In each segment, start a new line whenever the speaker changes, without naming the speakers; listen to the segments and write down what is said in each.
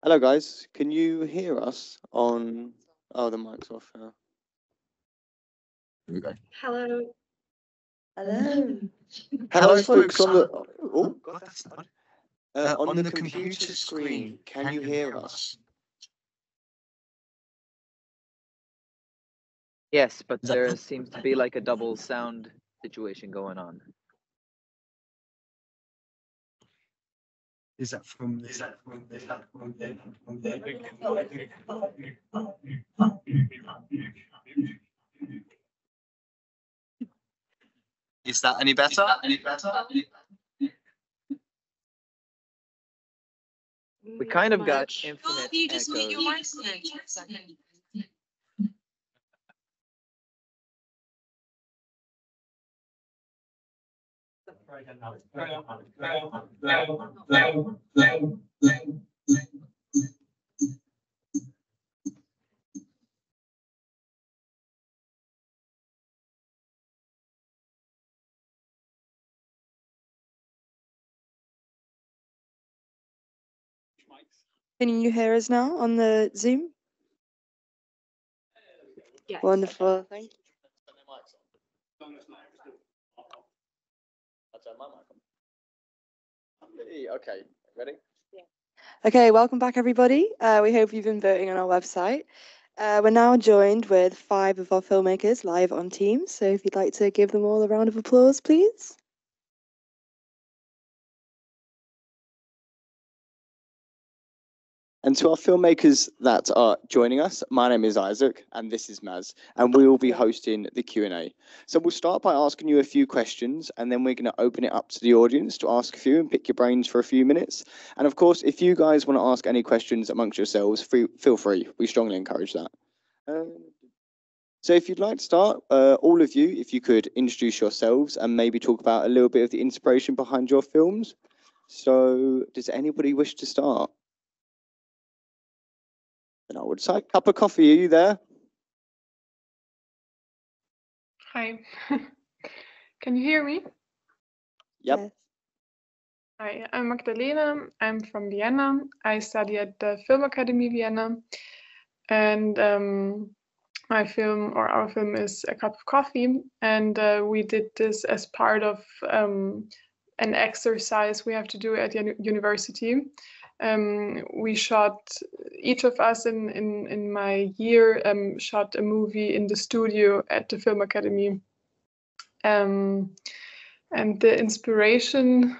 Hello, guys. Can you hear us on? Oh, the mic's off. Here we go.
Hello.
Hello.
Hello, folks on the. Oh, God, that's odd. On the computer screen, can you hear us?
Yes, but there seems to be like a double sound situation going on.
Is that from? Is that any better?
We kind of got infinite
You just mute your
echoes.
microphone.
Can you hear us now on the Zoom?
Yes.
Wonderful. Thank you.
Okay, ready?
Okay, welcome back, everybody. We hope you've been voting on our website. We're now joined with 5 of our filmmakers live on Teams. So if you'd like to give them all a round of applause, please.
And to our filmmakers that are joining us, my name is Isaac and this is Maz, and we will be hosting the Q&A. So we'll start by asking you a few questions, and then we're going to open it up to the audience to ask a few and pick your brains for a few minutes. And of course, if you guys want to ask any questions amongst yourselves, feel free. We strongly encourage that. So if you'd like to start, all of you, if you could introduce yourselves and maybe talk about a little bit of the inspiration behind your films. So does anybody wish to start? And I would say, cup of coffee, are you there?
Hi. Can you hear me?
Yep.
Yes.
Hi, I'm Magdalena. I'm from Vienna. I study at the Film Academy Vienna. And our film is A Cup of Coffee. And we did this as part of an exercise we have to do at university. We shot, each of us in my year shot a movie in the studio at the Film Academy. And the inspiration,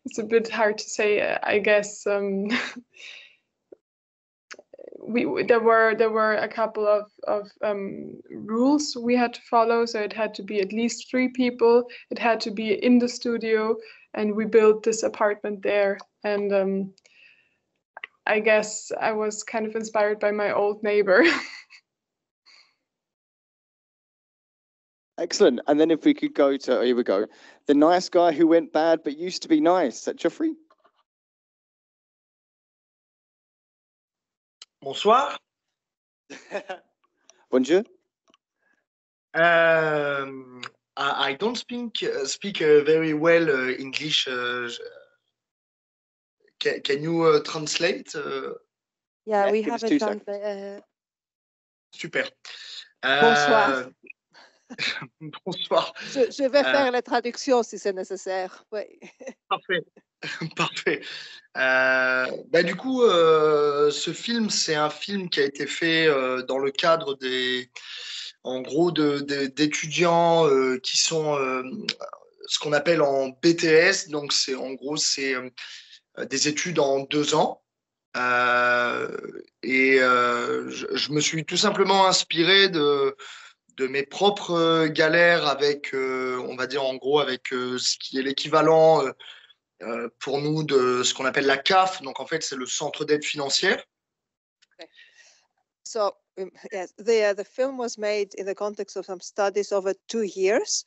it's a bit hard to say, I guess. There were a couple of rules we had to follow. So it had to be at least 3 people. It had to be in the studio, and we built this apartment there. And I guess I was kind of inspired by my old neighbor.
Excellent. And then if we could go to, here we go, the nice guy who went bad but used to be nice. Is that Jauffrey?
Bonsoir.
Bonjour.
I don't speak very well English. Can you translate?
Yeah,
Yeah,
we
give
have
us
a
2 seconds.
translator.
Super.
Bonsoir.
Bonsoir.
Je vais faire la traduction si c'est nécessaire. Oui.
Parfait. Parfait. Du coup, ce film, c'est un film qui a été fait dans le cadre d'étudiants qui sont ce qu'on appelle en BTS. Donc, c'est des études en 2 ans. Je me suis tout simplement inspiré de mes propres galères avec, on va dire en gros, avec ce qui est l'équivalent pour nous de ce qu'on appelle la CAF. Donc, en fait, c'est le centre d'aide financière.
Okay. So, yes, the film was made in the context of some studies over 2 years.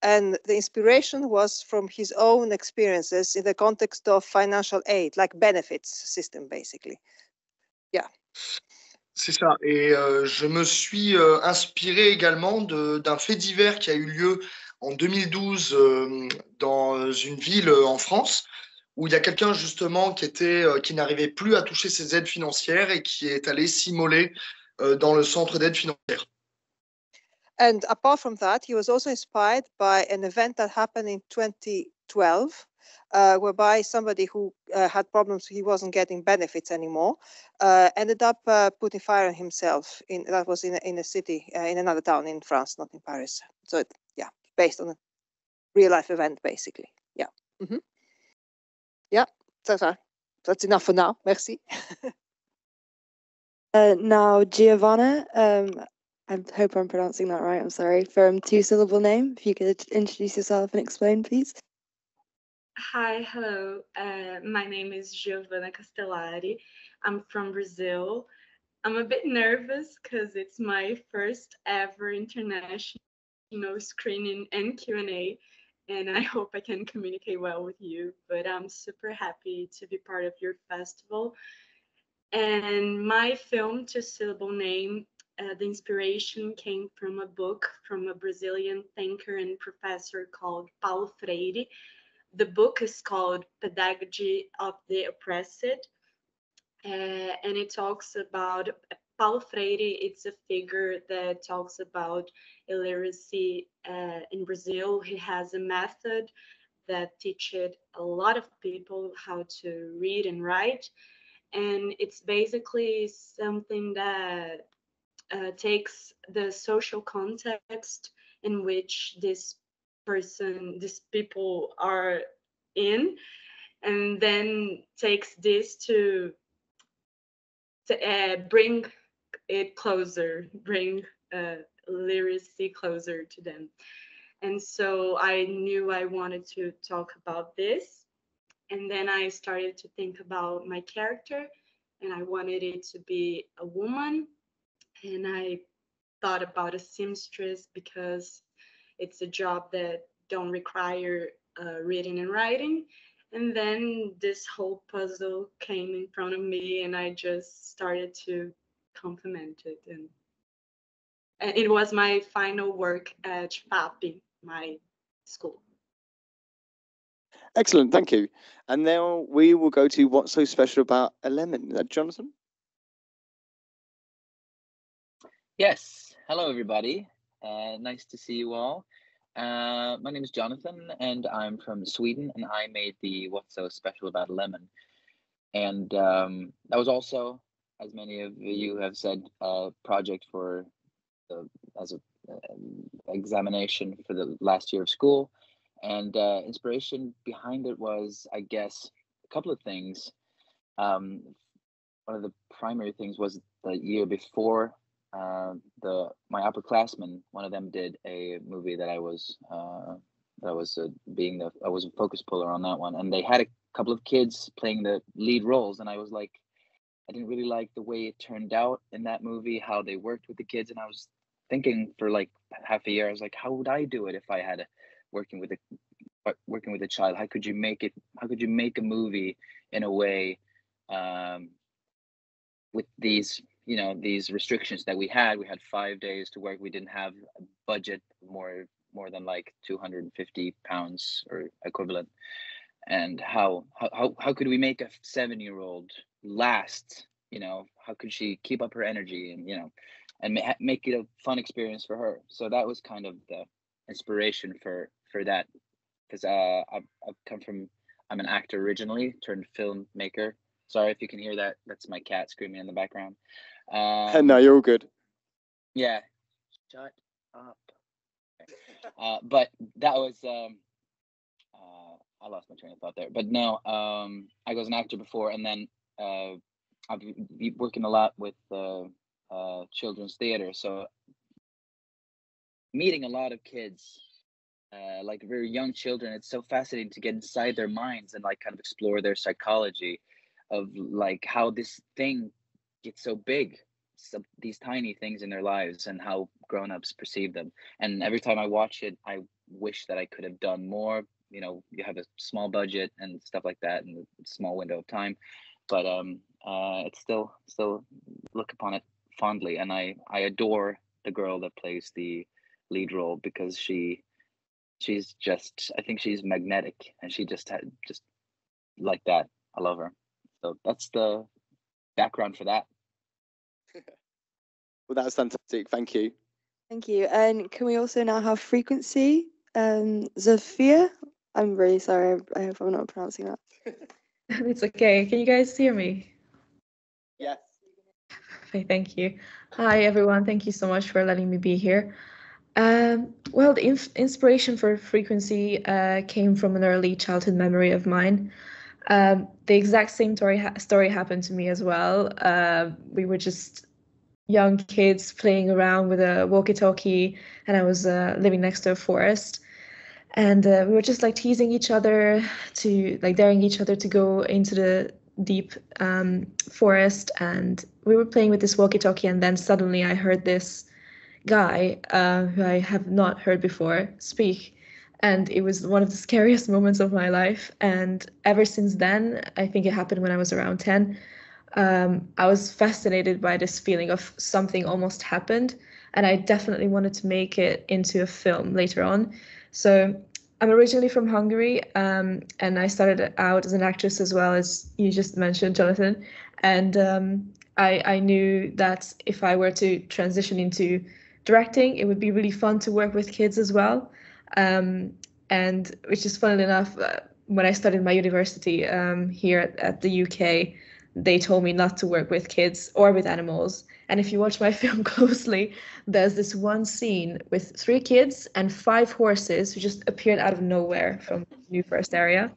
And the inspiration was from his own experiences in the context of financial aid, like benefits system, basically. Yeah.
C'est ça. Et je me suis inspiré également d'un fait divers qui a eu lieu en 2012 dans une ville en France où il y a quelqu'un justement qui n'arrivait plus à toucher ses aides financières et qui est allé s'immoler dans le centre d'aide financière.
And apart from that, he was also inspired by an event that happened in 2012, whereby somebody who had problems, he wasn't getting benefits anymore, ended up putting fire on himself. That was in a city, in another town in France, not in Paris. So yeah, based on a real life event, basically. Yeah. Mm-hmm. Yeah, that's enough for now. Merci.
Now, Giovanna, I hope I'm pronouncing that right, I'm sorry, from Syllable Name. If you could introduce yourself and explain, please.
Hi, hello. My name is Giovanna Castellari. I'm from Brazil. I'm a bit nervous because it's my first ever international screening and Q&A, and I hope I can communicate well with you, but I'm super happy to be part of your festival. And my film, Syllable Name, the inspiration came from a book from a Brazilian thinker and professor called Paulo Freire. The book is called Pedagogy of the Oppressed, and it talks about Paulo Freire. It's a figure that talks about illiteracy in Brazil. He has a method that teaches a lot of people how to read and write, and it's basically something that takes the social context in which these people are in, and then takes this to bring it closer, bring literacy closer to them. And so I knew I wanted to talk about this. And then I started to think about my character, and I wanted it to be a woman. And I thought about a seamstress because it's a job that don't require reading and writing. And then this whole puzzle came in front of me, and I just started to complement it. And it was my final work at FAP, my school.
Excellent, thank you. And now we will go to what's so special about a lemon. Is that Jonathan?
Yes. Hello, everybody. Nice to see you all. My name is Jonathan, and I'm from Sweden, and I made the What's So Special About a Lemon. And that was also, as many of you have said, a project for as a examination for the last year of school. And inspiration behind it was, I guess, a couple of things. One of the primary things was the year before my upperclassmen, one of them did a movie that I was a focus puller on that one, and they had a couple of kids playing the lead roles, and I was like, I didn't really like the way it turned out in that movie, how they worked with the kids, and I was thinking for like half a year, I was like, how would I do it if I had working with a child? How could you make a movie in a way with these restrictions that we had 5 days to work. We didn't have a budget more than like £250 or equivalent. And how could we make a 7-year-old last? How could she keep up her energy and make it a fun experience for her? So that was kind of the inspiration for that, because I'm an actor originally turned filmmaker. Sorry if you can hear that. That's my cat screaming in the background.
No, you're all good.
Yeah. Shut up. But that was, I lost my train of thought there. But no, I was an actor before, and then I've been working a lot with children's theater. So meeting a lot of kids, like very young children, it's so fascinating to get inside their minds and like kind of explore their psychology of like how this thing gets so big, these tiny things in their lives, and how grown-ups perceive them. And every time I watch it, I wish that I could have done more. You have a small budget and stuff like that, and a small window of time, but it's still look upon it fondly. And I adore the girl that plays the lead role, because she's just, I think she's magnetic, and she just like that. I love her. So that's the background for that.
Well, that's fantastic. Thank you.
Thank you. And can we also now have frequency? Zsófia? I'm really sorry. I hope I'm not pronouncing that.
It's okay. Can you guys hear me?
Yes.
Okay, thank you. Hi, everyone. Thank you so much for letting me be here. Well, the inspiration for frequency came from an early childhood memory of mine. The exact same story happened to me as well. We were just young kids playing around with a walkie-talkie, and I was living next to a forest. And we were just like teasing each other, daring each other to go into the deep forest. And we were playing with this walkie-talkie, and then suddenly I heard this guy who I have not heard before speak. And it was one of the scariest moments of my life. And ever since then, I think it happened when I was around 10, I was fascinated by this feeling of something almost happened. And I definitely wanted to make it into a film later on. So I'm originally from Hungary, and I started out as an actress as well, as you just mentioned, Jonathan. And I knew that if I were to transition into directing, it would be really fun to work with kids as well. And which is funnily enough, when I started my university here at the UK, they told me not to work with kids or with animals. And if you watch my film closely, there's this one scene with 3 kids and 5 horses who just appeared out of nowhere from the New Forest area.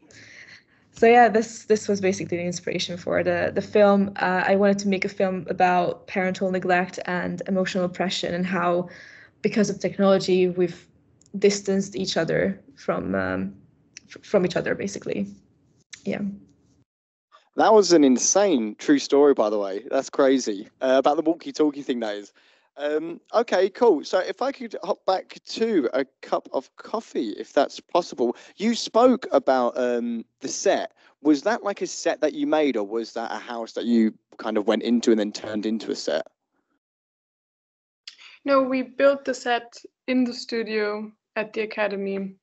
So yeah, this was basically the inspiration for the film. I wanted to make a film about parental neglect and emotional oppression, and how, because of technology, we've distanced each other from each other, basically. Yeah.
That was an insane true story, by the way. That's crazy. About the walkie-talkie thing, that is. Okay, cool. So if I could hop back to a cup of coffee, if that's possible. You spoke about the set. Was that like a set that you made, or was that a house that you kind of went into and then turned into a set?
No, we built the set in the studio at the academy.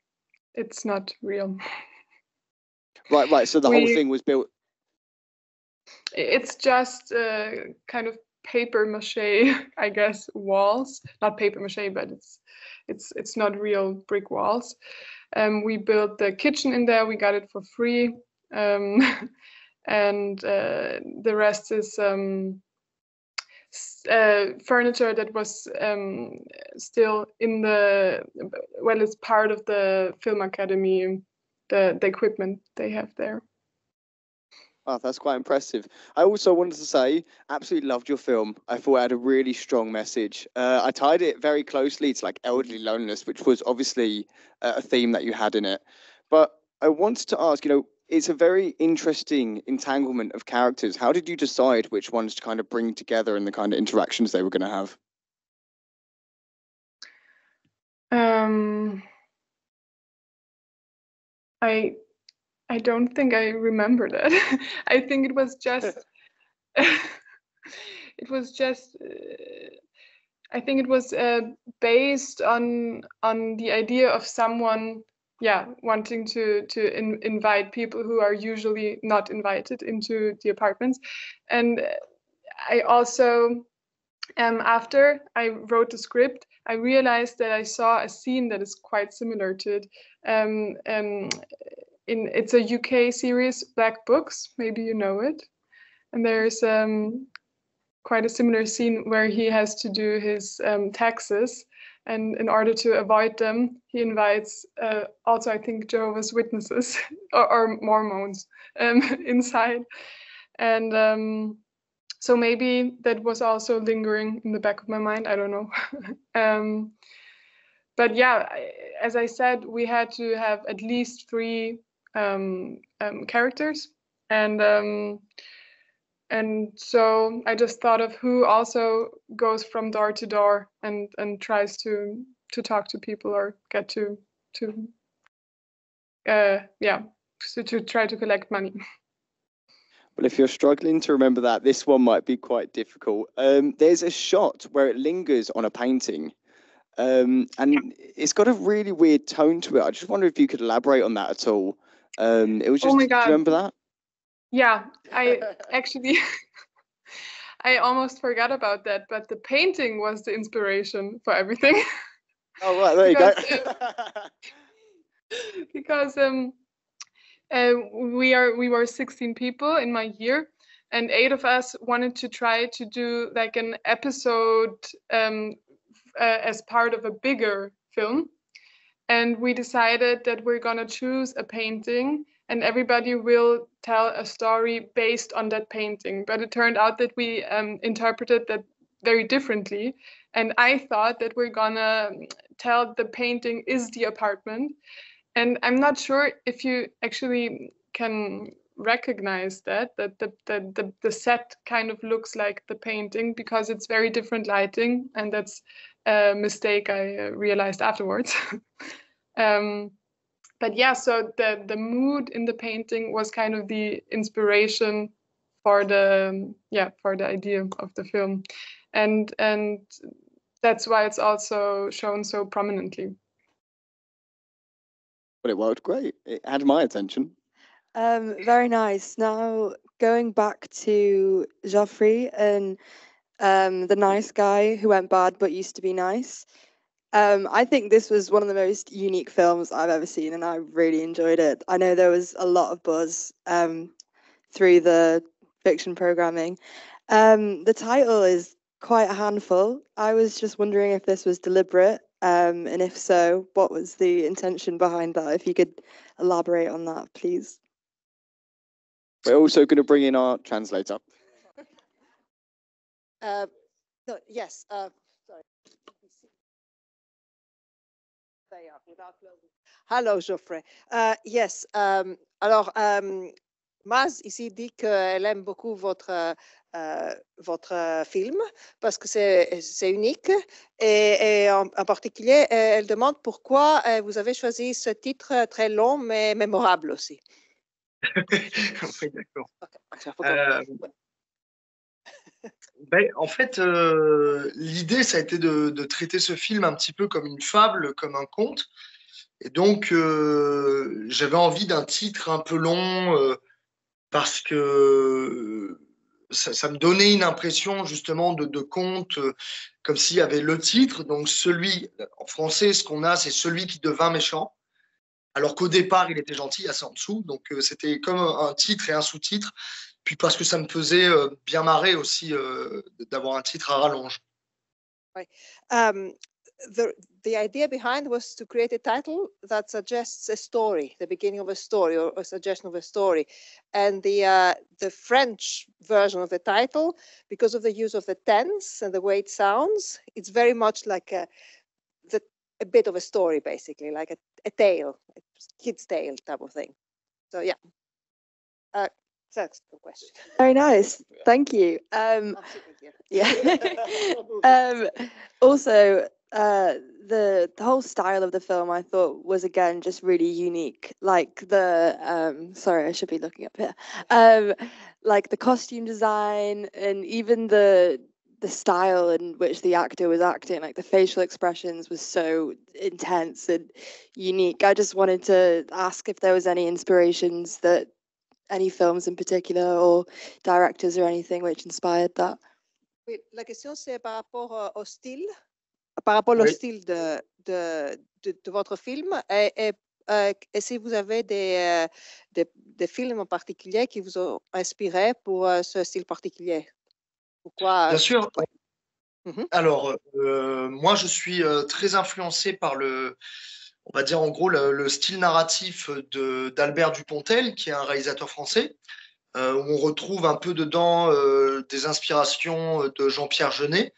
It's not real.
Right. So the whole thing was built.
It's just kind of paper mache, I guess, walls. Not paper mache, but it's not real brick walls. We built the kitchen in there. We got it for free, and the rest is furniture that was still in the, well, it's part of the film academy, the equipment they have there.
Oh, that's quite impressive. I also wanted to say, absolutely loved your film. I thought it had a really strong message. I tied it very closely to like elderly loneliness, which was obviously a theme that you had in it. But I wanted to ask, it's a very interesting entanglement of characters. How did you decide which ones to kind of bring together and the kind of interactions they were going to have?
I don't think I remember that. I think it was just, I think it was based on the idea of someone, wanting to invite people who are usually not invited into the apartments. And I also, after I wrote the script, I realized that I saw a scene that is quite similar to it. It's a UK series, Black Books, maybe you know it. And there's quite a similar scene where he has to do his taxes. And in order to avoid them, he invites also, I think, Jehovah's Witnesses or Mormons inside. And so maybe that was also lingering in the back of my mind. I don't know. But yeah, as I said, we had to have at least 3 characters, and so I just thought of who also goes from door to door and tries to talk to people or get to try to collect money.
Well, if you're struggling to remember that, this one might be quite difficult. There's a shot where it lingers on a painting. And it's got a really weird tone to it. I just wonder if you could elaborate on that at all. It was just,
Oh my God.
do you remember that?
Yeah, I actually, I almost forgot about that, but the painting was the inspiration for everything.
Oh, right, there you go.
Because we were 16 people in my year, and 8 of us wanted to try to do like an episode as part of a bigger film. And we decided that we're gonna choose a painting and everybody will tell a story based on that painting. But it turned out that we interpreted that very differently. And I thought that we're gonna tell the painting is the apartment. And I'm not sure if you actually can recognize that the set kind of looks like the painting because it's very different lighting, and that's a mistake I realized afterwards. But yeah, so the mood in the painting was kind of the inspiration for the idea of the film, and that's why it's also shown so prominently.
But it worked great. It had my attention.
Very nice. Now going back to Jauffrey and the nice guy who went bad but used to be nice. I think this was one of the most unique films I've ever seen, and I really enjoyed it. I know there was a lot of buzz through the fiction programming. The title is quite a handful. I was just wondering if this was deliberate, and if so, what was the intention behind that? If you could elaborate on that, please.
We're also going to bring in our translator.
No, yes. Sorry. Hello, Geoffrey. Yes. Alors, Maz ici dit qu'elle aime beaucoup votre film parce que c'est unique et en particulier, elle demande pourquoi vous avez choisi ce titre très long mais mémorable aussi.
Oui, d'accord.
Okay.
Ben, en fait, l'idée, ça a été de traiter ce film un petit peu comme une fable, comme un conte. Et donc, j'avais envie d'un titre un peu long parce que ça me donnait une impression justement de conte, comme s'il y avait le titre. Donc, en français, ce qu'on a, c'est celui qui devint méchant. Alors qu'au départ, il était gentil, assez en dessous. Donc, c'était comme un titre et un sous-titre. Puis parce que ça me faisait bien marrer aussi d'avoir un titre à rallonge.
Right. The idea behind was to create a title that suggests a story, the beginning of a story or a suggestion of a story. And the French version of the title, because of the use of the tense and the way it sounds, it's very much like a bit of a story, basically, like a tale, a kid's tale type of thing. So yeah. That's the question.
Very nice. Thank you. Yeah. Also, the whole style of the film I thought was again just really unique. Like the sorry, I should be looking up here. Like the costume design and even the style in which the actor was acting, like the facial expressions was so intense and unique. I just wanted to ask if there was any inspirations that any films in particular or directors or anything which inspired that?
Oui, la question c'est par rapport au style, par rapport au style de votre film et si vous avez des films en particulier qui vous ont inspiré pour ce style particulier. Pourquoi?
Bien sûr.
Ouais. Mm-hmm.
Alors, moi, je suis très influencé par on va dire en gros le style narratif d'Albert Dupontel, qui est un réalisateur français, où on retrouve un peu dedans des inspirations de Jean-Pierre Jeunet.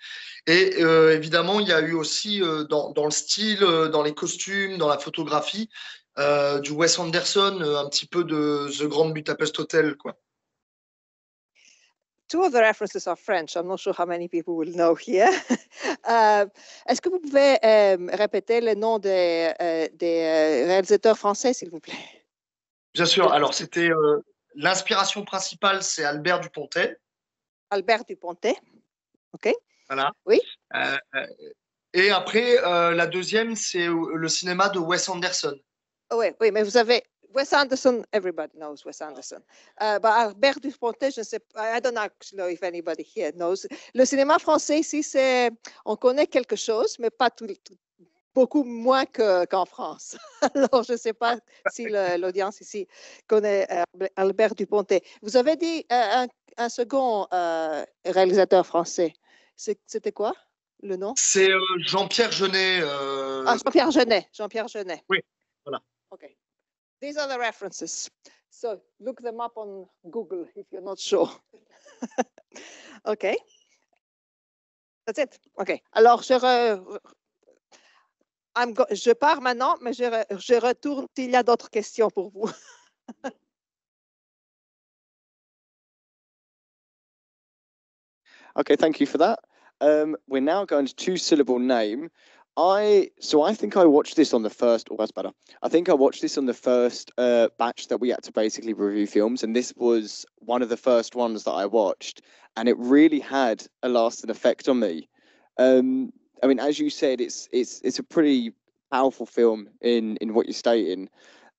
Et évidemment, il y a eu aussi dans le style, dans les costumes, dans la photographie, du Wes Anderson, un petit peu de The Grand Budapest Hotel, quoi.
Two of the references are French. I'm not sure how many people will know here. Est-ce que vous pouvez répéter le nom des réalisateurs français, s'il vous plaît?
Bien sûr. Alors, c'était l'inspiration principale, c'est Albert Dupontel.
Albert Dupontel. OK.
Voilà.
Oui.
Et après, la deuxième, c'est le cinéma de Wes Anderson.
Oui, mais vous avez Wes Anderson, everybody knows Wes Anderson. But Albert Dupontet, je ne sais pas, I don't actually know if anybody here knows. Le cinéma français ici, on connaît quelque chose, mais pas beaucoup moins qu'en France. Alors, je ne sais pas si l'audience ici connaît Albert Dupontet. Vous avez dit un second réalisateur français. C'était quoi le nom?
C'est Jean-Pierre Jeunet.
Ah, Jean-Pierre Jeunet. Jean-Pierre Jeunet.
Oui, voilà.
Okay. These are the references. So look them up on Google if you're not sure. Okay. That's it. Okay. Alors, je pars maintenant, mais je retourne s'il y a d'autres questions pour vous.
Okay, thank you for that. We're now going to Syllable Name. So I think I watched this on the first, oh, that's better. I think I watched this on the first batch that we had to basically review films, and this was one of the first ones that I watched, and it really had a lasting effect on me. I mean, as you said, it's a pretty powerful film in what you're stating.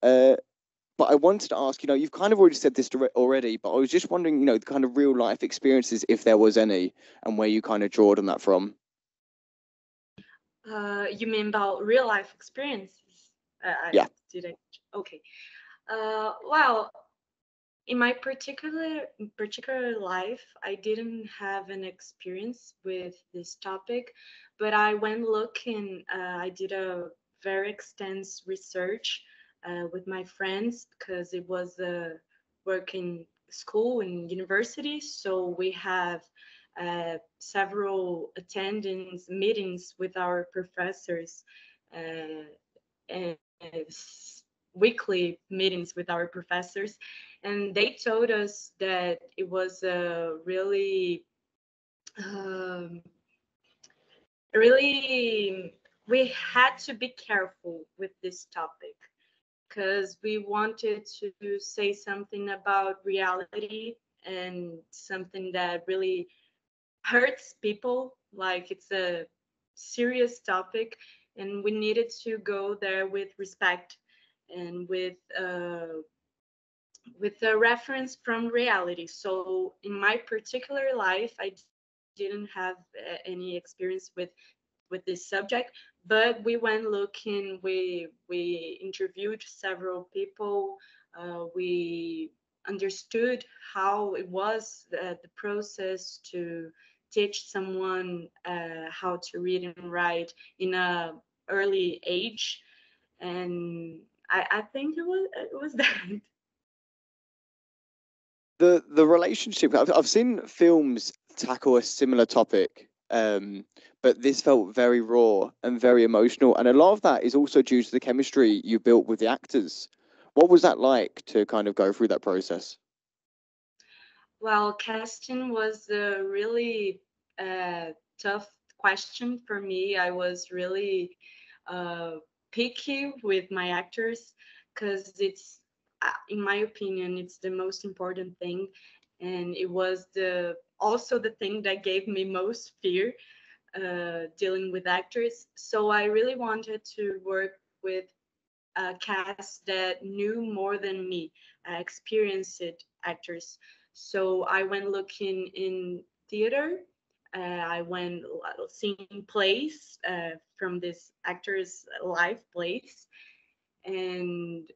But I wanted to ask, you've kind of already said this already, but I was just wondering, the kind of real life experiences, if there was any, and where you kind of drawed on that from.
You mean about real life experiences?
Yeah.
Okay. Well, in my particular life, I didn't have an experience with this topic, but I went looking. I did a very extensive research with my friends because it was a working school and university, so we have several attendance meetings with our professors and weekly meetings with our professors, and they told us that it was a really we had to be careful with this topic because we wanted to say something about reality and something that really hurts people, like it's a serious topic, and we needed to go there with respect and with a reference from reality. So in my particular life, I didn't have any experience with this subject, but we went looking, we interviewed several people, we understood how it was the process to teach someone how to read and write in a early age, and I think it was that.
The relationship, I've seen films tackle a similar topic, but this felt very raw and very emotional, and a lot of that is also due to the chemistry you built with the actors. What was that like to kind of go through that process?
Well, casting was a really tough question for me. I was really picky with my actors because it's, in my opinion, it's the most important thing, and it was also the thing that gave me most fear dealing with actors. So I really wanted to work with a cast that knew more than me, experienced actors. So I went looking in theater. I went seeing plays from this actor's live plays, and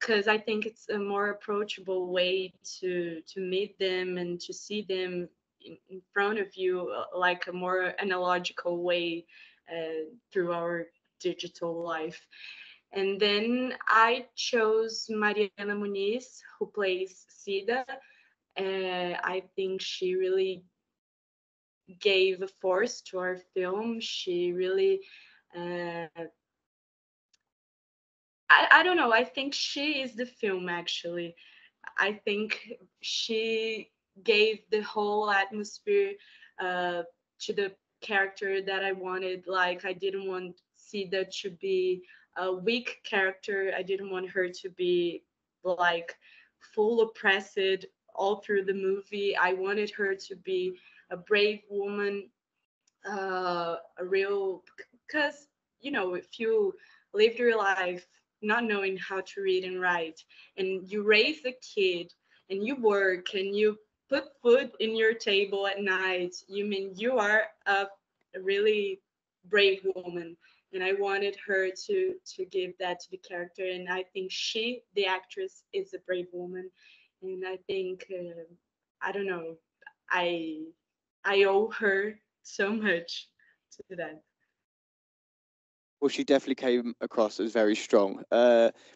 because I think it's a more approachable way to meet them and to see them in front of you, like a more analogical way through our digital life. And then I chose Mariana Muniz, who plays Sida. I think she really gave a force to our film. She really, I don't know, I think she is the film, actually. I think she gave the whole atmosphere to the character that I wanted. Like, I didn't want Sida to be a weak character. I didn't want her to be like full oppressed all through the movie. I wanted her to be a brave woman, a real, because if you lived your life not knowing how to read and write, and you raise a kid and you work and you put food in your table at night, you are a really brave woman. And I wanted her to give that to the character, and I think she, the actress, is a brave woman. And I think I don't know, I owe her so much to that.
Well, she definitely came across as very strong,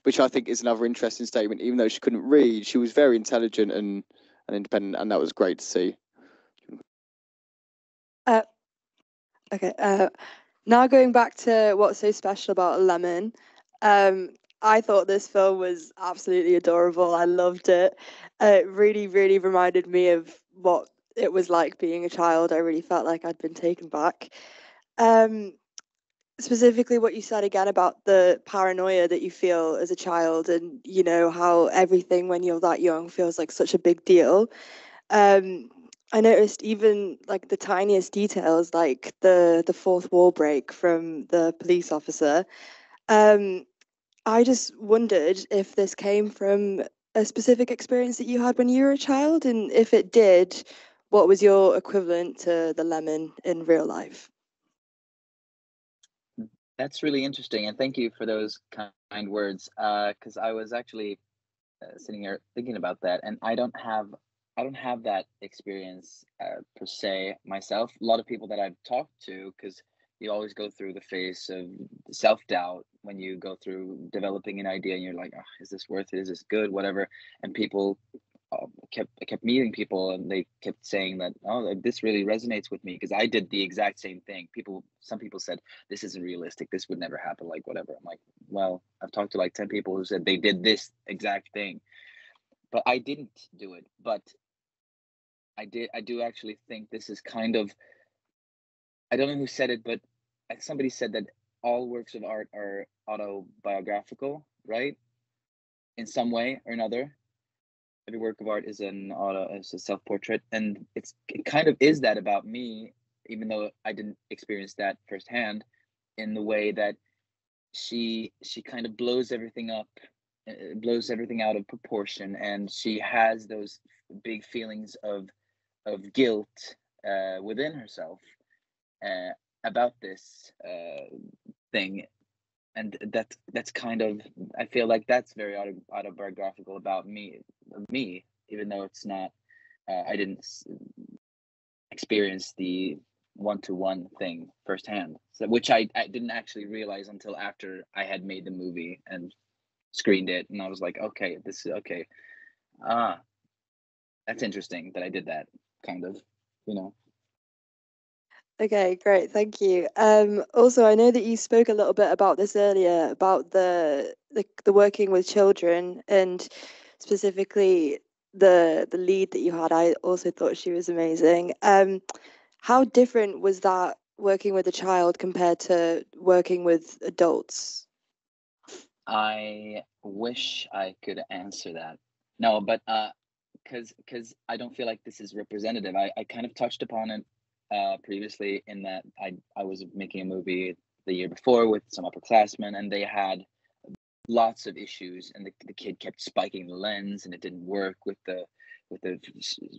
which I think is another interesting statement. Even though she couldn't read, she was very intelligent and independent, and that was great to see.
Okay. Now going back to what's so special about Lemon, I thought this film was absolutely adorable. I loved it. It really, really reminded me of what it was like being a child. I really felt like I'd been taken back. Specifically what you said again about the paranoia that you feel as a child, and you know how everything when you're that young feels like such a big deal. I noticed even like the tiniest details, like the fourth wall break from the police officer. I just wondered if this came from a specific experience that you had when you were a child, and if it did, what was your equivalent to the lemon in real life?
That's really interesting, and thank you for those kind words. Because I was actually sitting here thinking about that, and I don't have that experience per se myself. A lot of people that I've talked to, because you always go through the phase of self-doubt when you go through developing an idea, and you're like, oh, is this worth it? Is this good? Whatever. And people kept meeting people, and they kept saying that, oh, this really resonates with me, because I did the exact same thing. Some people said, this isn't realistic, this would never happen, like whatever. I'm like, well, I've talked to like 10 people who said they did this exact thing, but I didn't do it. But I do actually think this is kind of, I don't know who said it, but somebody said that all works of art are autobiographical, right? In some way or another. Every work of art is is a self-portrait, and it kind of is that about me, even though I didn't experience that firsthand, in the way that she kind of blows everything up, blows everything out of proportion, and she has those big feelings of guilt within herself about this thing. And that's kind of, I feel like that's very autobiographical about me, even though it's not, I didn't experience the one-to-one thing firsthand, so, which I didn't actually realize until after I had made the movie and screened it, and I was like, okay, this is okay. That's interesting that I did that, kind of, you know.
Okay, great, thank you. Also, I know that you spoke a little bit about this earlier, about the working with children, and specifically the lead that you had. I also thought she was amazing. How different was that working with a child compared to working with adults?
I wish I could answer that. No, but because I don't feel like this is representative. I kind of touched upon it previously, in that I was making a movie the year before with some upperclassmen, and they had lots of issues, and the kid kept spiking the lens, and it didn't work with the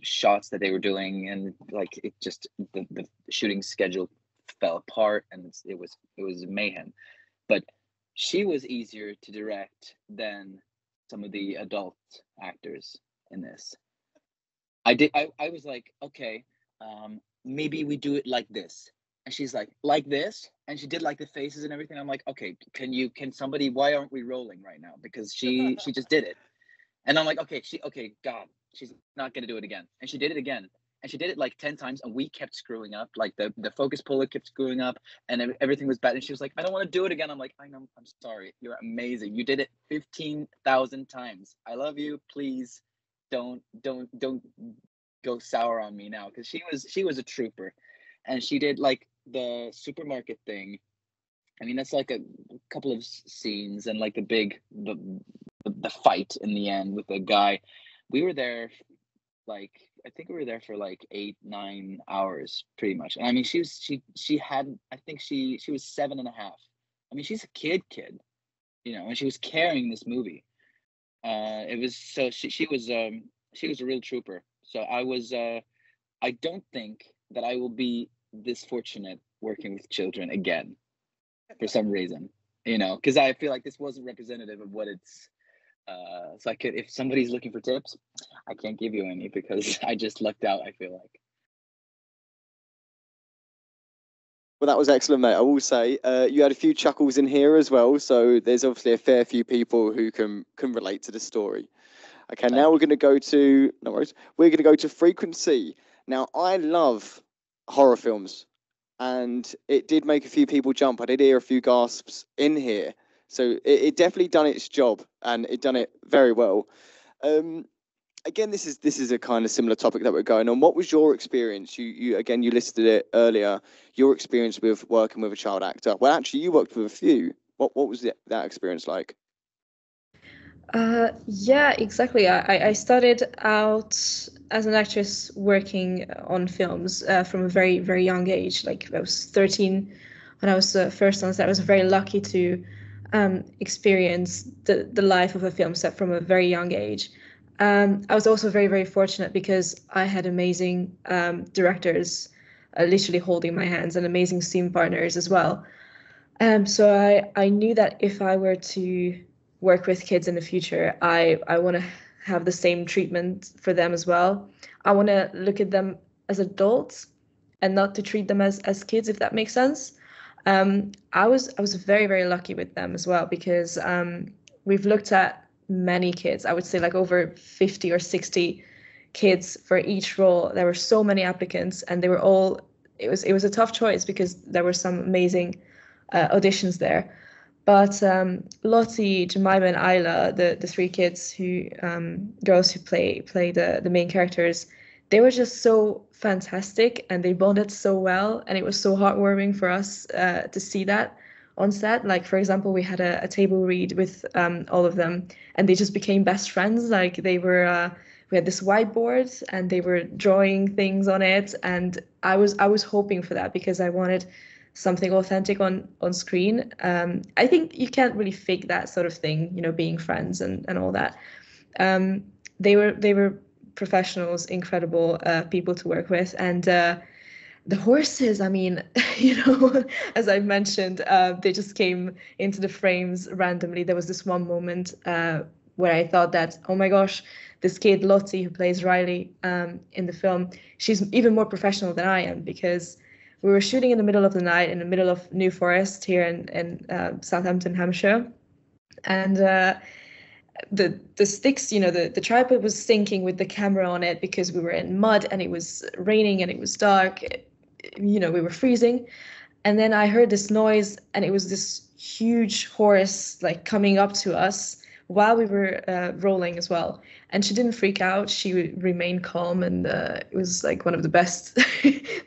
shots that they were doing, and like it just, the shooting schedule fell apart, and it was mayhem. But she was easier to direct than some of the adult actors in this. I was like, okay, maybe we do it like this. And she's like this? And she did like the faces and everything. I'm like, okay, can somebody, why aren't we rolling right now? Because she just did it. And I'm like, okay, God, she's not gonna do it again. And she did it again. And she did it like 10 times, and we kept screwing up. Like the focus puller kept screwing up, and everything was bad. And she was like, I don't want to do it again. I'm like, I know, I'm sorry. You're amazing. You did it 15,000 times. I love you. Please don't go sour on me now. Because she was a trooper. And she did like the supermarket thing. I mean, that's like a couple of scenes, and like the fight in the end with the guy. We were there, like, I think we were there for like 8-9 hours pretty much. And I mean, she had, I think she was 7.5. I mean, she's a kid. you know, and she was carrying this movie. It was so she was a real trooper. So I don't think that I will be this fortunate working with children again for some reason, you know, because I feel like this wasn't representative of what it's. So I could, if somebody's looking for tips, I can't give you any because I just lucked out, I feel like.
Well, that was excellent, mate. I will say you had a few chuckles in here as well, so there's obviously a fair few people who can relate to the story. Okay, now we're going to go to We're going to go to frequency. Now, I love horror films, and it did make a few people jump. I did hear a few gasps in here, so it definitely done its job, and it done it very well. Again, this is a kind of similar topic that we're going on. What was your experience? You again, you listed it earlier. Your experience with working with a child actor. Well, actually, you worked with a few. What was that experience like?
Yeah, exactly. I started out as an actress working on films from a very, very young age. Like I was 13 when I was first on set. I was very lucky to experience the life of a film set from a very young age. I was also very, very fortunate because I had amazing directors literally holding my hands and amazing scene partners as well. So I knew that if I were to work with kids in the future, I want to have the same treatment for them as well. I want to look at them as adults and not to treat them as kids, if that makes sense. I was very, very lucky with them as well because we've looked at many kids. I would say like over 50 or 60 kids for each role. There were so many applicants, and they were all. It was a tough choice because there were some amazing auditions there. But Lottie, Jemima, and Isla, the three kids girls who play the main characters, they were just so fantastic, and they bonded so well, and it was so heartwarming for us to see that on set. Like, for example, we had a table read with all of them, and they just became best friends. Like they were, we had this whiteboard, and they were drawing things on it, and I was hoping for that because I wanted something authentic on screen. I think you can't really fake that sort of thing, you know, being friends and all that. They were professionals, incredible people to work with, and the horses, I mean, you know, as I mentioned, they just came into the frames randomly. There was this one moment where I thought that, oh my gosh, this kid Lottie who plays Riley in the film, she's even more professional than I am, because we were shooting in the middle of the night in the middle of New Forest here in Southampton, Hampshire, and the sticks, you know, the tripod was sinking with the camera on it because we were in mud and it was raining and it was dark. You know, we were freezing, and then I heard this noise, and it was this huge horse like coming up to us while we were rolling as well. And she didn't freak out. She remained calm, and it was like one of the best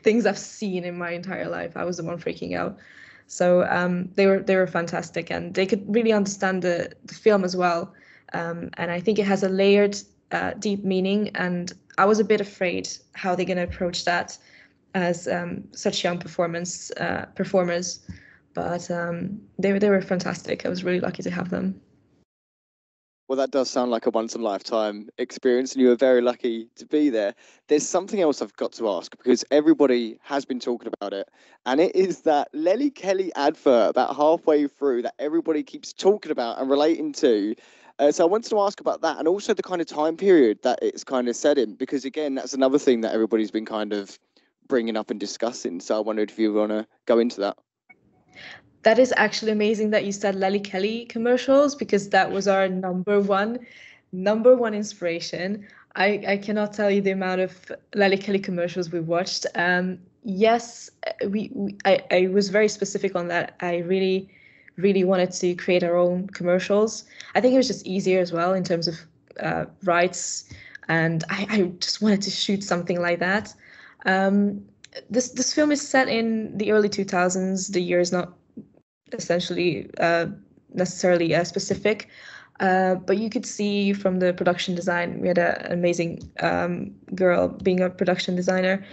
things I've seen in my entire life. I was the one freaking out. So they were fantastic, and they could really understand the film as well. And I think it has a layered, deep meaning. And I was a bit afraid how they're going to approach that as such young performers. But they were fantastic. I was really lucky to have them.
Well, that does sound like a once-in-a-lifetime experience, and you were very lucky to be there. There's something else I've got to ask, because everybody has been talking about it, and it is that Lely Kelly advert about halfway through that everybody keeps talking about and relating to. So I wanted to ask about that, and also the kind of time period that it's kind of set in, because again, that's another thing that everybody's been kind of bringing up and discussing. So I wondered if you want to go into that.
That is actually amazing that you said Lely Kelly commercials, because that was our number one inspiration. I cannot tell you the amount of Lely Kelly commercials we watched. Yes, I was very specific on that. I really wanted to create our own commercials. I think it was just easier as well in terms of rights, and I just wanted to shoot something like that. This film is set in the early 2000s. The year is not essentially necessarily specific, but you could see from the production design, we had an amazing girl being a production designer.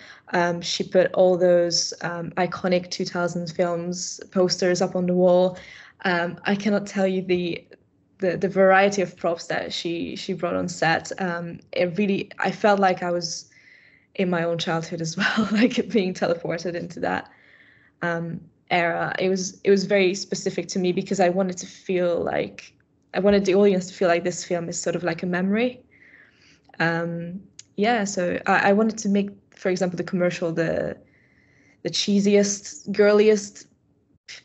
She put all those iconic 2000s films posters up on the wall. I cannot tell you the variety of props that she brought on set. I felt like I was in my own childhood as well, like being teleported into that era. It was very specific to me because I wanted the audience to feel like this film is sort of like a memory. So I wanted to make, for example, the commercial the cheesiest, girliest,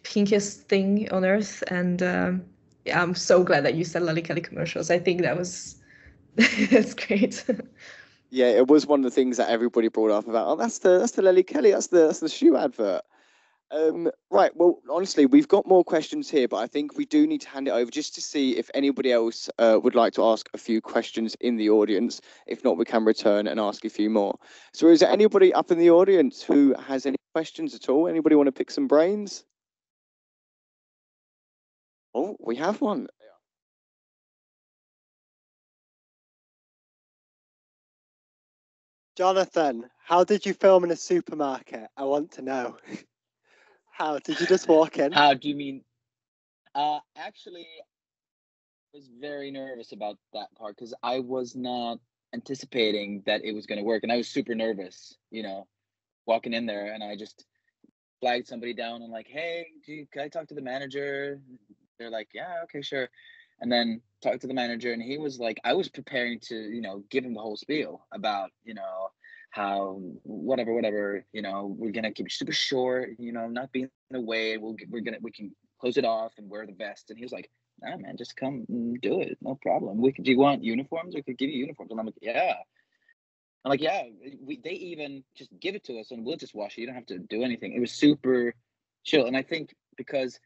pinkest thing on earth. And I'm so glad that you said Lally Kelly commercials. I think that's great.
Yeah, it was one of the things that everybody brought up about. Oh, that's the Lally Kelly. That's the shoe advert. Right. Well, honestly, we've got more questions here, but I think we do need to hand it over just to see if anybody else would like to ask a few questions in the audience. If not, we can return and ask a few more. So is there anybody up in the audience who has any questions at all? Anybody want to pick some brains? Oh, we have one.
Jonathan, how did you film in a supermarket? I want to know. How did you just walk in?
How do you mean? Actually, I was very nervous about that part because I was not anticipating that it was going to work, and I was super nervous, walking in there, and I just flagged somebody down and like, hey, can I talk to the manager? They're like, yeah, okay, sure. And then talked to the manager, and he was like, I was preparing to, give him the whole spiel about, how whatever, we're gonna keep it super short, not be in the way. We can close it off and wear the vest. And he was like, nah, man, just come and do it, no problem. Do you want uniforms? We could give you uniforms. And I'm like, yeah. I'm like, yeah. They even just give it to us and we'll just wash it. You don't have to do anything. It was super chill. And I think because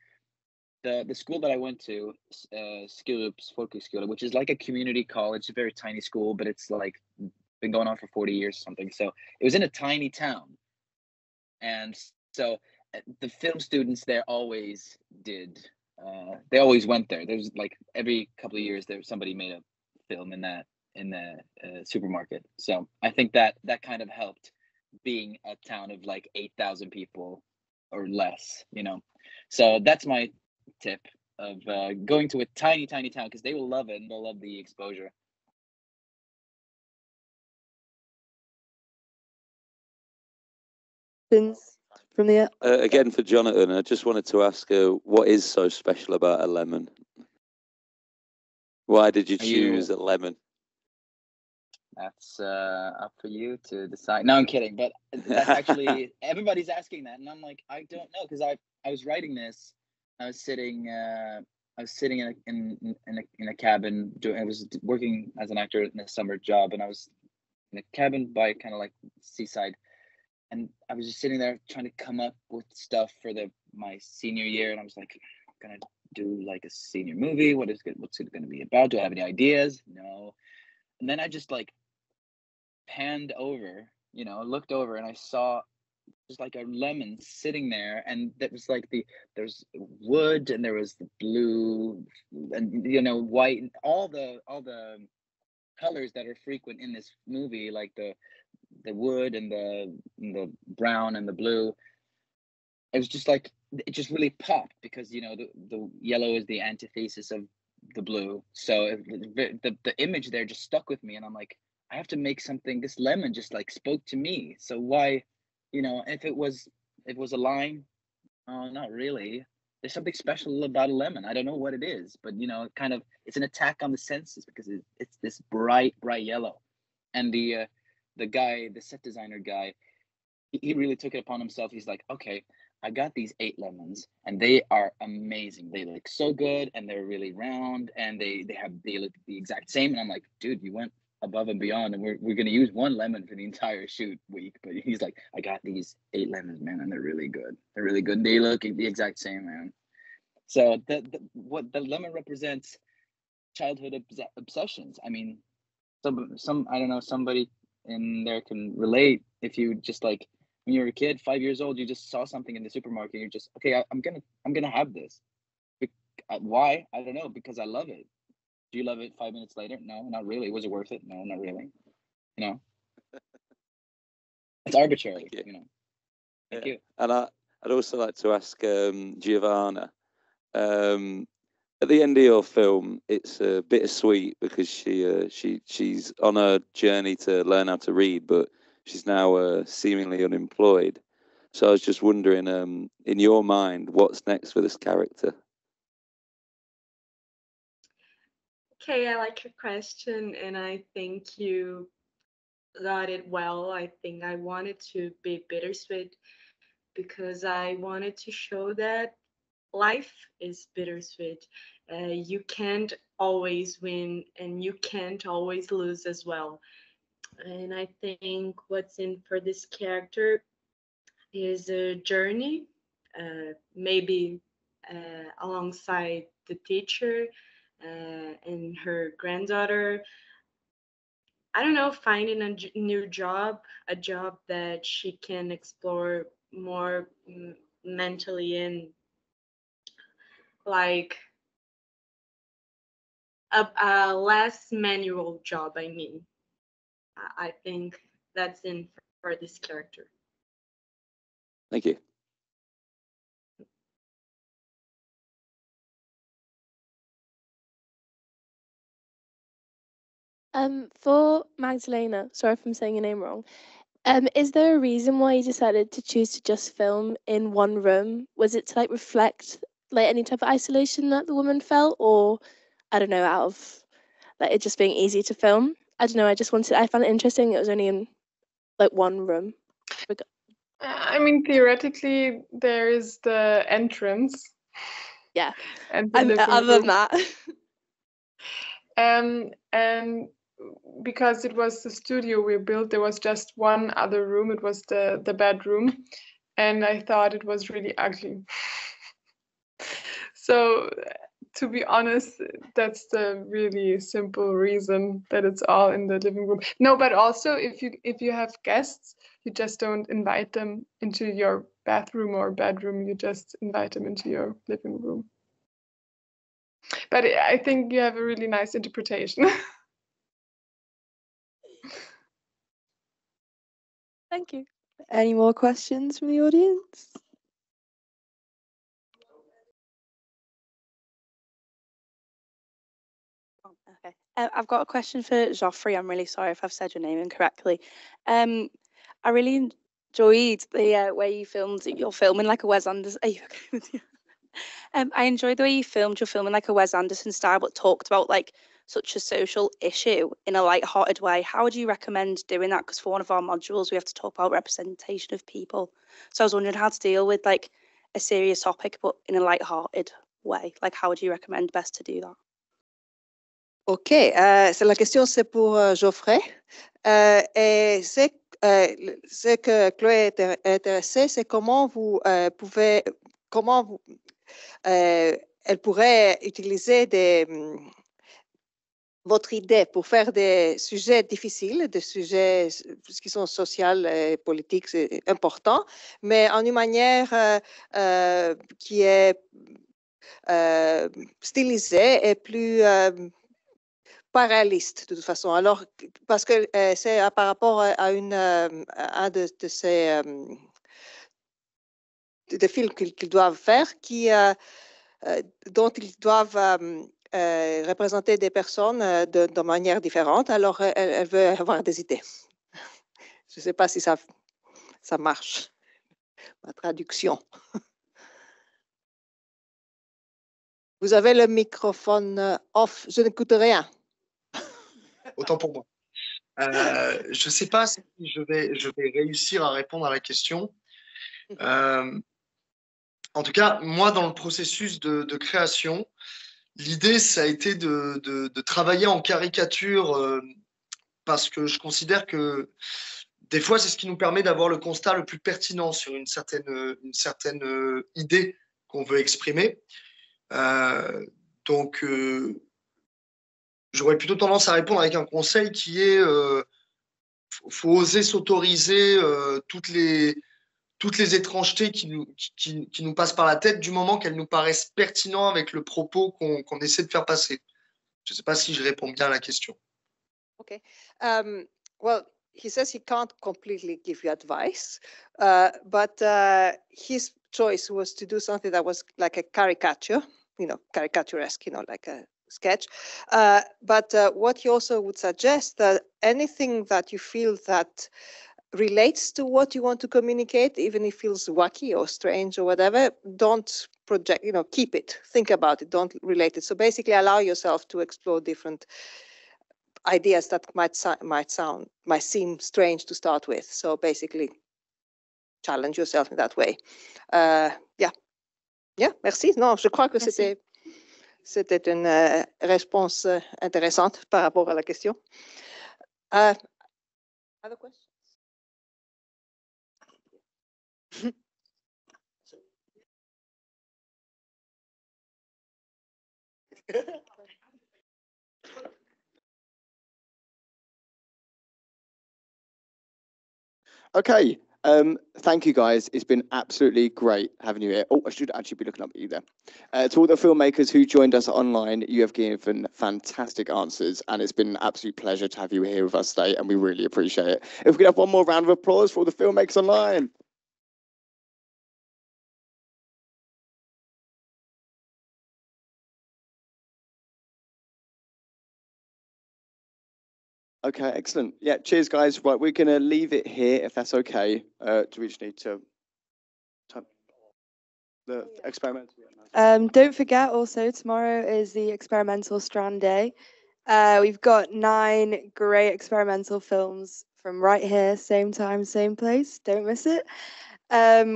the school that I went to, Skurups Folkhögskola, which is like a community college, a very tiny school, but it's like been going on for 40 years or something. So it was in a tiny town. And so the film students there always they always went there. There's like every couple of years somebody made a film in the supermarket. So I think that kind of helped being a town of like 8,000 people or less, So that's my tip of going to a tiny town, because they will love it and they'll love the exposure.
From the
again for Jonathan, I just wanted to ask what is so special about a lemon? Why did you choose a lemon?
That's up for you to decide. No, I'm kidding, but that's actually everybody's asking that, and I'm like, I don't know, because I was writing this. I was sitting in a cabin. I was working as an actor in a summer job, and I was in a cabin by kind of like seaside, and I was just sitting there trying to come up with stuff for my senior year, and I was like, I'm gonna do like a senior movie. What's it gonna be about? Do I have any ideas? No. And then I just like panned over, looked over, and I saw just like a lemon sitting there, and that was like there's wood, and there was the blue, and white, and all the colors that are frequent in this movie, like the wood and the brown and the blue. It was just like, it just really popped because the yellow is the antithesis of the blue. So the image there just stuck with me, and I'm like, I have to make something. This lemon just like spoke to me. So why, if it was a line, not really. There's something special about a lemon. I don't know what it is, but kind of, it's an attack on the senses because it's this bright yellow. And the guy, the set designer guy, he really took it upon himself. He's like, okay, I got these 8 lemons, and they are amazing. They look so good, and they're really round, and they look the exact same. And I'm like, dude, you went above and beyond, and we're gonna use 1 lemon for the entire shoot week. But he's like, I got these 8 lemons, man, and they're really good. They're really good. They look the exact same, man. So what the lemon represents, childhood obsessions. I mean, some I don't know, somebody in there can relate. If you just like, when you were a kid, 5 years old, you just saw something in the supermarket, you're just, okay, I'm gonna have this. Why? I don't know, because I love it. Do you love it 5 minutes later? No, not really. Was it worth it? No, not really. It's arbitrary. Thank you.
And I'd also like to ask Giovanna, At the end of your film, it's bittersweet because she's on a journey to learn how to read, but she's now seemingly unemployed. So I was just wondering, in your mind, what's next for this character?
Okay, I like your question, and I think you got it well. I think I wanted to be bittersweet because I wanted to show that life is bittersweet. You can't always win, and you can't always lose as well. And I think what's in for this character is a journey, maybe alongside the teacher and her granddaughter. I don't know, finding a new job, a job that she can explore more mentally and like a less manual job. I mean, I think that's in for this character.
Thank you.
For Magdalena, sorry if I'm saying your name wrong. Is there a reason why you decided to choose to just film in one room? Was it to like reflect like any type of isolation that the woman felt, or I don't know, out of like it just being easy to film? I don't know. I found it interesting. It was only in like one room.
I mean, theoretically, there is the entrance.
Yeah.
And the
And
living
other
room.
than that.
And because it was the studio we built, there was just one other room. It was the bedroom, and I thought it was really ugly. So, to be honest, that's the really simple reason that it's all in the living room. No, but also if you have guests, you just don't invite them into your bathroom or bedroom. You just invite them into your living room. But I think you have a really nice interpretation.
Thank you. Any more questions from the audience?
Okay. I've got a question for Jauffrey. I'm really sorry if I've said your name incorrectly. I really enjoyed the way you filmed your filming like a Wes Anderson. Are you okay with you? I enjoyed the way you filmed your film in like a Wes Anderson style, but talked about like such a social issue in a light-hearted way. How would you recommend doing that? Because for one of our modules, we have to talk about representation of people. So I was wondering how to deal with like a serious topic, but in a light-hearted way. Like, how would you recommend best to do that?
OK, la question c'est pour Jauffrey. Et ce que Chloé est intéressée, c'est comment vous pouvez, elle pourrait utiliser votre idée pour faire des sujets difficiles, des sujets qui sont sociaux et politiques importants, mais en une manière qui est stylisée et plus pas réaliste de toute façon. Alors, parce que c'est par rapport à un de ces de films qu'ils doivent faire, dont ils doivent représenter des personnes de manière différente. Alors, elle veut avoir des idées. Je ne sais pas si ça marche, ma traduction. Vous avez le microphone off. Je n'écoute rien.
Autant pour moi. Je ne sais pas si je vais réussir à répondre à la question. En tout cas, moi, dans le processus de création, l'idée, ça a été de travailler en caricature parce que je considère que des fois, c'est ce qui nous permet d'avoir le constat le plus pertinent sur une certaine idée qu'on veut exprimer. Donc, j'aurais plutôt tendance à répondre avec un conseil qui est faut oser s'autoriser toutes les étrangetés qui nous passent par la tête du moment qu'elles nous paraissent pertinentes avec le propos qu'on essaie de faire passer. Je ne sais pas si je réponds bien à la question.
Okay. Well, he says he can't completely give you advice, but his choice was to do something that was like a caricature. caricaturesque, like a sketch. But what he also would suggest that anything that you feel that relates to what you want to communicate, even if it feels wacky or strange or whatever, don't project, keep it, think about it, don't relate it. So basically allow yourself to explore different ideas that might seem strange to start with. So basically challenge yourself in that way. Merci. Non, je crois que c'était une réponse intéressante par rapport à la question. Other questions?
Okay. Thank you guys. It's been absolutely great having you here. Oh, I should actually be looking up at you there. To all the filmmakers who joined us online, you have given fantastic answers, and it's been an absolute pleasure to have you here with us today, and we really appreciate it. If we could have one more round of applause for all the filmmakers online. Okay, excellent. Yeah, cheers, guys. Right, we're going to leave it here, if that's okay. Do we just need to type the experimental?
Don't forget also, tomorrow is the Experimental Strand Day. We've got 9 great experimental films from right here, same time, same place. Don't miss it.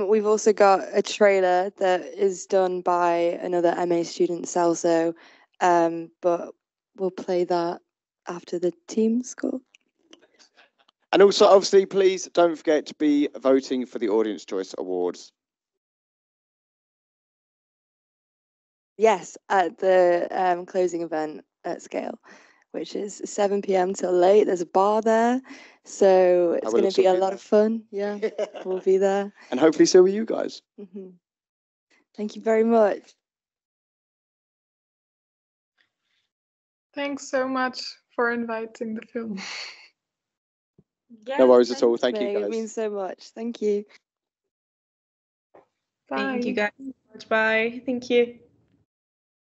We've also got a trailer that is done by another MA student, Celso, but we'll play that after the team score.
And also, obviously, please don't forget to be voting for the Audience Choice Awards.
Yes, at the closing event at Scale, which is 7 p.m. till late. There's a bar there, so it's going to be a lot of fun. Yeah, we'll be there.
And hopefully so will you guys.
Mm-hmm. Thank you very much.
Thanks so much for inviting the film.
Yes, no worries at all. Thank you, guys.
It means so much. Thank you.
Bye.
Thank you guys so much. Bye. Thank you.